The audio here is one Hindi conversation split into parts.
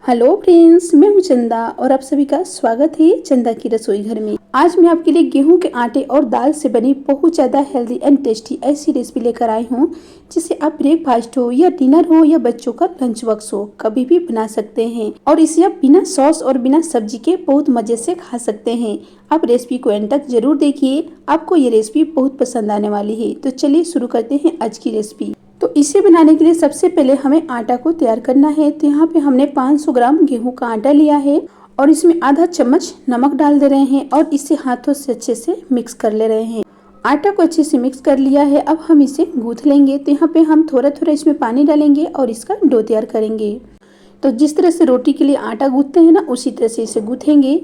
हेलो फ्रेंड्स, मैं हूं चंदा और आप सभी का स्वागत है चंदा की रसोई घर में। आज मैं आपके लिए गेहूं के आटे और दाल से बनी बहुत ज़्यादा हेल्दी एंड टेस्टी ऐसी रेसिपी लेकर आई हूं जिसे आप ब्रेकफास्ट हो या डिनर हो या बच्चों का लंच बॉक्स हो कभी भी बना सकते हैं और इसे आप बिना सॉस और बिना सब्जी के बहुत मजे से खा सकते हैं। आप रेसिपी को एंड तक जरूर देखिए, आपको ये रेसिपी बहुत पसंद आने वाली है। तो चलिए शुरू करते हैं आज की रेसिपी। तो इसे बनाने के लिए सबसे पहले हमें आटा को तैयार करना है। तो यहाँ पे हमने 500 ग्राम गेहूं का आटा लिया है और इसमें आधा चम्मच नमक डाल दे रहे हैं और इसे हाथों से अच्छे से मिक्स कर ले रहे हैं। आटा को अच्छे से मिक्स कर लिया है, अब हम इसे गूंथ लेंगे। तो यहाँ पे हम थोड़ा थोड़ा इसमें पानी डालेंगे और इसका डो तैयार करेंगे। तो जिस तरह से रोटी के लिए आटा गूंथते हैं ना, उसी तरह से इसे गूंथेंगे,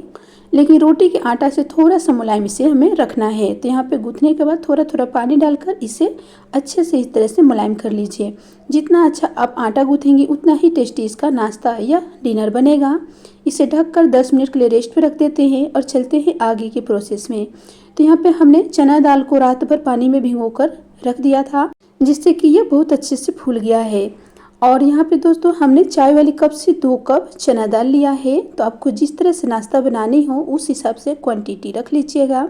लेकिन रोटी के आटा से थोड़ा सा मुलायम इसे हमें रखना है। तो यहाँ पे गूंथने के बाद थोड़ा थोड़ा पानी डालकर इसे अच्छे से इस तरह से मुलायम कर लीजिए। जितना अच्छा आप आटा गूंथेंगे उतना ही टेस्टी इसका नाश्ता या डिनर बनेगा। इसे ढककर 10 मिनट के लिए रेस्ट पे रख देते हैं और चलते हैं आगे के प्रोसेस में। तो यहाँ पे हमने चना दाल को रात भर पानी में भिगोकर रख दिया था, जिससे कि ये बहुत अच्छे से फूल गया है। और यहाँ पे दोस्तों हमने चाय वाली कप से 2 कप चना दाल लिया है। तो आपको जिस तरह से नाश्ता बनानी हो उस हिसाब से क्वांटिटी रख लीजिएगा।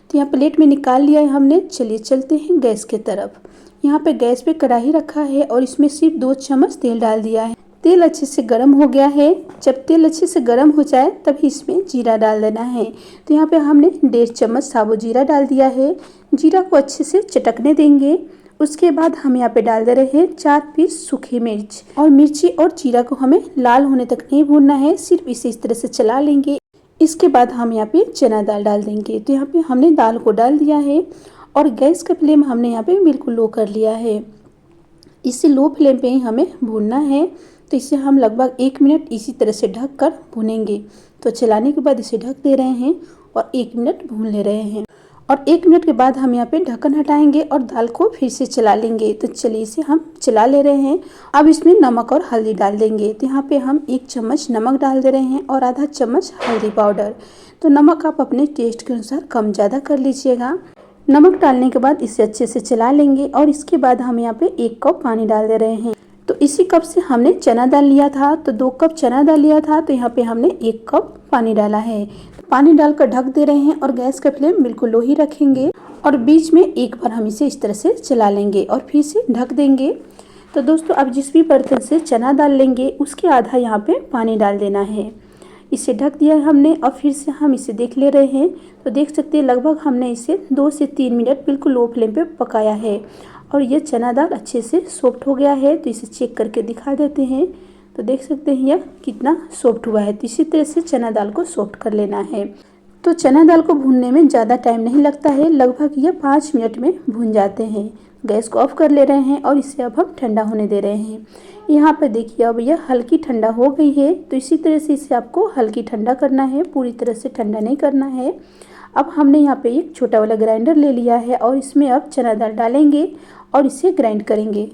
तो यहाँ प्लेट में निकाल लिया है हमने। चलिए चलते हैं गैस के तरफ। यहाँ पे गैस पे कढ़ाई रखा है और इसमें सिर्फ 2 चम्मच तेल डाल दिया है। तेल अच्छे से गर्म हो गया है। जब तेल अच्छे से गर्म हो जाए तभी इसमें जीरा डाल देना है। तो यहाँ पे हमने 1.5 चम्मच साबुत जीरा डाल दिया है। जीरा को अच्छे से चटकने देंगे। उसके बाद हम यहाँ पे डाल दे रहे हैं 4 पीस सूखी मिर्च। और मिर्ची और जीरा को हमें लाल होने तक नहीं भूनना है, सिर्फ इसे इस तरह से चला लेंगे। इसके बाद हम यहाँ पे चना दाल डाल देंगे। तो यहाँ पे हमने दाल को डाल दिया है और गैस का फ्लेम हमने यहाँ पे बिल्कुल लो कर लिया है। इसे लो फ्लेम पे ही हमें भूनना है। तो इसे हम लगभग 1 मिनट इसी तरह से ढक कर भूनेंगे। तो चलाने के बाद इसे ढक दे रहे हैं और 1 मिनट भून ले रहे हैं। और 1 मिनट के बाद हम यहाँ पे ढक्कन हटाएंगे और दाल को फिर से चला लेंगे। तो चलिए इसे हम चला ले रहे हैं। अब इसमें नमक और हल्दी डाल देंगे। तो यहाँ पे हम 1 चम्मच नमक डाल दे रहे हैं और आधा चम्मच हल्दी पाउडर। तो नमक आप अपने टेस्ट के अनुसार कम ज़्यादा कर लीजिएगा। नमक डालने के बाद इसे अच्छे से चला लेंगे और इसके बाद हम यहाँ पे 1 कप पानी डाल दे रहे हैं। तो इसी कप से हमने चना दाल लिया था, तो 2 कप चना दाल लिया था। तो यहाँ पे हमने 1 कप पानी डाला है। पानी डालकर ढक दे रहे हैं और गैस का फ्लेम बिल्कुल लो ही रखेंगे और बीच में एक बार हम इसे इस तरह से चला लेंगे और फिर से ढक देंगे। तो दोस्तों आप जिस भी बर्तन से चना दाल लेंगे उसके आधा यहाँ पे पानी डाल देना है। इसे ढक दिया है हमने और फिर से हम इसे देख ले रहे हैं। तो देख सकते हैं लगभग हमने इसे 2 से 3 मिनट बिल्कुल लो फ्लेम पे पकाया है और ये चना दाल अच्छे से सॉफ्ट हो गया है। तो इसे चेक करके दिखा देते हैं। तो देख सकते हैं यह कितना सॉफ्ट हुआ है। तो इसी तरह से चना दाल को सॉफ्ट कर लेना है। तो चना दाल को भूनने में ज़्यादा टाइम नहीं लगता है, लगभग यह 5 मिनट में भून जाते हैं। गैस को ऑफ कर ले रहे हैं और इसे अब हम ठंडा होने दे रहे हैं। यहाँ पर देखिए अब यह हल्की ठंडा हो गई है। तो इसी तरह से इसे आपको हल्की ठंडा करना है, पूरी तरह से ठंडा नहीं करना है। अब हमने यहाँ पे एक छोटा वाला ग्राइंडर ले लिया है और इसमें अब चना दाल डालेंगे और इसे ग्राइंड करेंगे।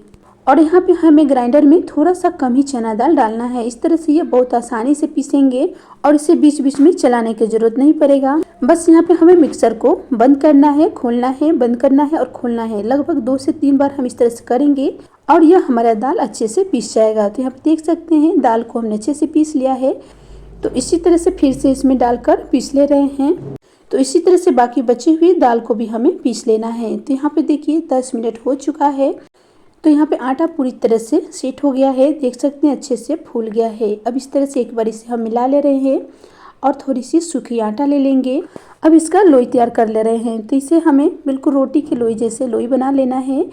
और यहाँ पे हमें ग्राइंडर में थोड़ा सा कम ही चना दाल डालना है। इस तरह से ये बहुत आसानी से पीसेंगे और इसे बीच बीच में चलाने की जरूरत नहीं पड़ेगा। बस यहाँ पे हमें मिक्सर को बंद करना है, खोलना है, बंद करना है और खोलना है। लगभग 2 से 3 बार हम इस तरह से करेंगे और यह हमारा दाल अच्छे से पीस जाएगा। तो यहाँ पे देख सकते हैं दाल को हमने अच्छे से पीस लिया है। तो इसी तरह से फिर से इसमें डालकर पीस ले रहे हैं। तो इसी तरह से बाकी बची हुई दाल को भी हमें पीस लेना है। तो यहाँ पे देखिए 10 मिनट हो चुका है। तो यहाँ पे आटा पूरी तरह से सेट हो गया है, देख सकते हैं अच्छे से फूल गया है। अब इस तरह से एक बार इसे हम मिला ले रहे हैं और थोड़ी सी सूखी आटा ले लेंगे। अब इसका लोई तैयार कर ले रहे हैं। तो इसे हमें बिल्कुल रोटी की लोई जैसे लोई बना लेना है।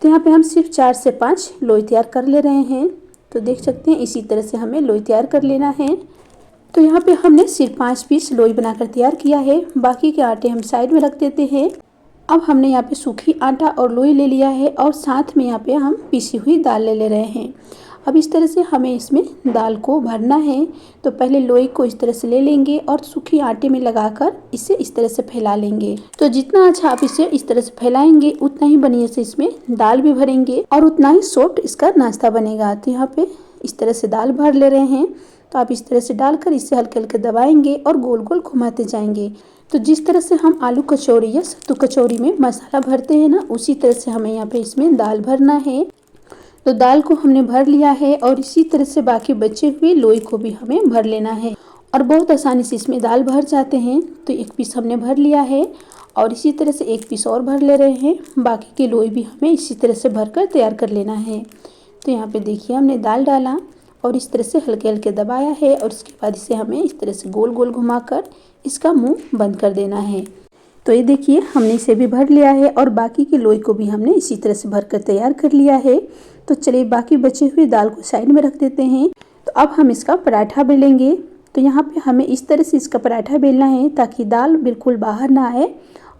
तो यहाँ पे हम सिर्फ 4 से 5 लोई तैयार कर ले रहे हैं। तो देख सकते हैं इसी तरह से हमें लोई तैयार कर लेना है। तो यहाँ पे हमने सिर्फ 5 पीस लोई बनाकर तैयार किया है, बाकी के आटे हम साइड में रख देते हैं। अब हमने यहाँ पे सूखी आटा और लोई ले लिया है और साथ में यहाँ पे हम पीसी हुई दाल ले रहे हैं। अब इस तरह से हमें इसमें दाल को भरना है। तो पहले लोई को इस तरह से ले लेंगे और सूखी आटे में लगाकर इसे इस तरह से फैला लेंगे। तो जितना अच्छा आप इसे इस तरह से फैलाएंगे उतना ही बढ़िया से इसमें दाल भी भरेंगे और उतना ही सॉफ्ट इसका नाश्ता बनेगा। तो यहाँ पे इस तरह से दाल भर ले रहे हैं। तो आप इस तरह से डालकर इसे हल्के हल्के दबाएंगे और गोल गोल घुमाते जाएंगे। तो जिस तरह से हम आलू कचौड़ी या सत्तू कचौड़ी में मसाला भरते हैं ना, उसी तरह से हमें यहाँ पे इसमें दाल भरना है। तो दाल को हमने भर लिया है और इसी तरह से बाकी बचे हुए लोई को भी हमें भर लेना है और बहुत आसानी से इसमें दाल भर जाते हैं। तो एक पीस हमने भर लिया है और इसी तरह से एक पीस और भर ले रहे हैं। बाकी के लोई भी हमें इसी तरह से भरकर तैयार कर लेना है। तो यहाँ पे देखिए हमने दाल डाला और इस तरह से हल्के हल्के दबाया है और उसके बाद इसे हमें इस तरह से गोल गोल घुमाकर इसका मुंह बंद कर देना है। तो ये देखिए हमने इसे भी भर लिया है और बाकी के लोई को भी हमने इसी तरह से भरकर तैयार कर लिया है। तो चलिए बाकी बचे हुए दाल को साइड में रख देते हैं। तो अब हम इसका पराठा बेलेंगे। तो यहाँ पे हमें इस तरह से इसका पराठा बेलना है ताकि दाल बिल्कुल बाहर ना आए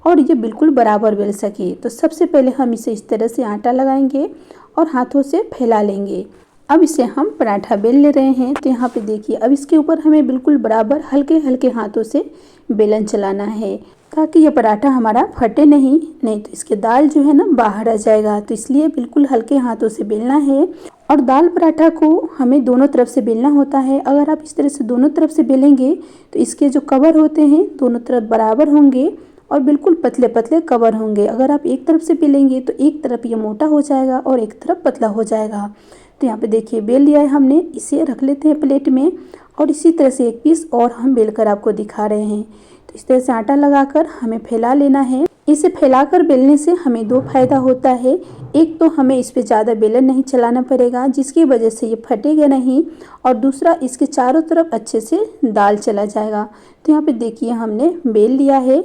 और ये बिल्कुल बराबर बेल सके। तो सबसे पहले हम इसे इस तरह से आटा लगाएंगे और हाथों से फैला लेंगे। अब इसे हम पराठा बेल ले रहे हैं। तो यहाँ पे देखिए अब इसके ऊपर हमें बिल्कुल बराबर हल्के हल्के हाथों से बेलन चलाना है ताकि ये पराठा हमारा फटे नहीं तो इसके दाल जो है ना बाहर आ जाएगा। तो इसलिए बिल्कुल हल्के हाथों से बेलना है और दाल पराठा को हमें दोनों तरफ से बेलना होता है। अगर आप इस तरह से दोनों तरफ से बेलेंगे तो इसके जो कवर होते हैं दोनों तरफ बराबर होंगे और बिल्कुल पतले पतले कवर होंगे। अगर आप एक तरफ से बेलेंगे तो एक तरफ ये मोटा हो जाएगा और एक तरफ पतला हो जाएगा। तो यहाँ पे देखिए बेल लिया है हमने, इसे रख लेते हैं प्लेट में और इसी तरह से एक पीस और हम बेल कर आपको दिखा रहे हैं। तो इस तरह से आटा लगाकर हमें फैला लेना है। इसे फैलाकर बेलने से हमें दो फायदा होता है। एक तो हमें इस पे ज़्यादा बेलन नहीं चलाना पड़ेगा जिसकी वजह से ये फटेगा नहीं और दूसरा इसके चारों तरफ अच्छे से दाल चला जाएगा। तो यहाँ पे देखिए हमने बेल लिया है।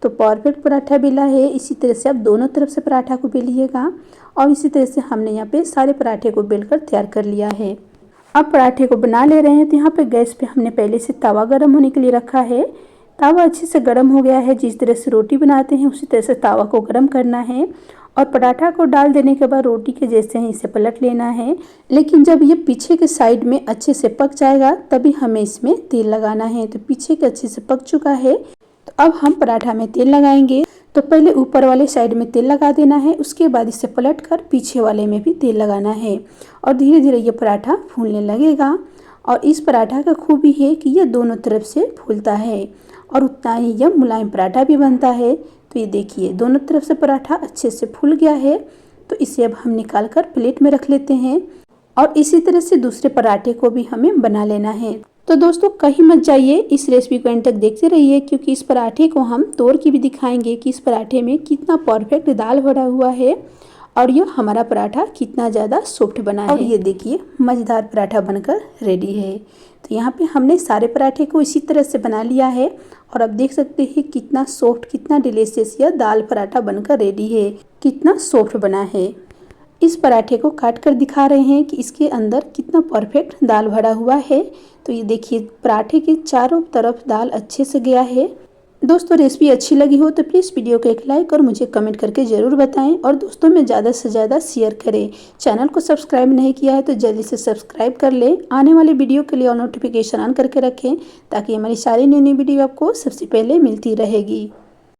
तो परफेक्ट पराठा बेला है। इसी तरह से आप दोनों तरफ से पराठा को बेलिएगा और इसी तरह से हमने यहाँ पे सारे पराठे को बेलकर तैयार कर लिया है। अब पराठे को बना ले रहे हैं। तो यहाँ पे गैस पे हमने पहले से तवा गर्म होने के लिए रखा है। तवा अच्छे से गर्म हो गया है। जिस तरह से रोटी बनाते हैं उसी तरह से तवा को गर्म करना है और पराठा को डाल देने के बाद रोटी के जैसे ही इसे पलट लेना है। लेकिन जब ये पीछे के साइड में अच्छे से पक जाएगा तभी हमें इसमें तेल लगाना है। तो पीछे के अच्छे से पक चुका है। तो अब हम पराठा में तेल लगाएंगे। तो पहले ऊपर वाले साइड में तेल लगा देना है, उसके बाद इसे पलट कर पीछे वाले में भी तेल लगाना है और धीरे धीरे ये पराठा फूलने लगेगा। और इस पराठा का खूबी है कि यह दोनों तरफ से फूलता है और उतना ही यह मुलायम पराठा भी बनता है। तो ये देखिए दोनों तरफ से पराठा अच्छे से फूल गया है। तो इसे अब हम निकाल कर प्लेट में रख लेते हैं और इसी तरह से दूसरे पराठे को भी हमें बना लेना है। तो दोस्तों कहीं मत जाइए, इस रेसिपी को एंड तक देखते रहिए क्योंकि इस पराठे को हम तोड़ के भी दिखाएंगे कि इस पराठे में कितना परफेक्ट दाल भरा हुआ है और यह हमारा पराठा कितना ज़्यादा सॉफ्ट बना है। और ये देखिए मज़ेदार पराठा बनकर रेडी है। तो यहाँ पे हमने सारे पराठे को इसी तरह से बना लिया है और अब देख सकते हैं कितना सॉफ्ट कितना डिलीशियस यह दाल पराठा बनकर रेडी है, कितना सॉफ्ट बना है। इस पराठे को काट कर दिखा रहे हैं कि इसके अंदर कितना परफेक्ट दाल भरा हुआ है। तो ये देखिए पराठे के चारों तरफ दाल अच्छे से गया है। दोस्तों रेसिपी अच्छी लगी हो तो प्लीज़ वीडियो को एक लाइक और मुझे कमेंट करके ज़रूर बताएं और दोस्तों में ज़्यादा से ज़्यादा शेयर करें। चैनल को सब्सक्राइब नहीं किया है तो जल्दी से सब्सक्राइब कर लें। आने वाले वीडियो के लिए और नोटिफिकेशन ऑन करके रखें ताकि हमारी सारी नई वीडियो आपको सबसे पहले मिलती रहेगी।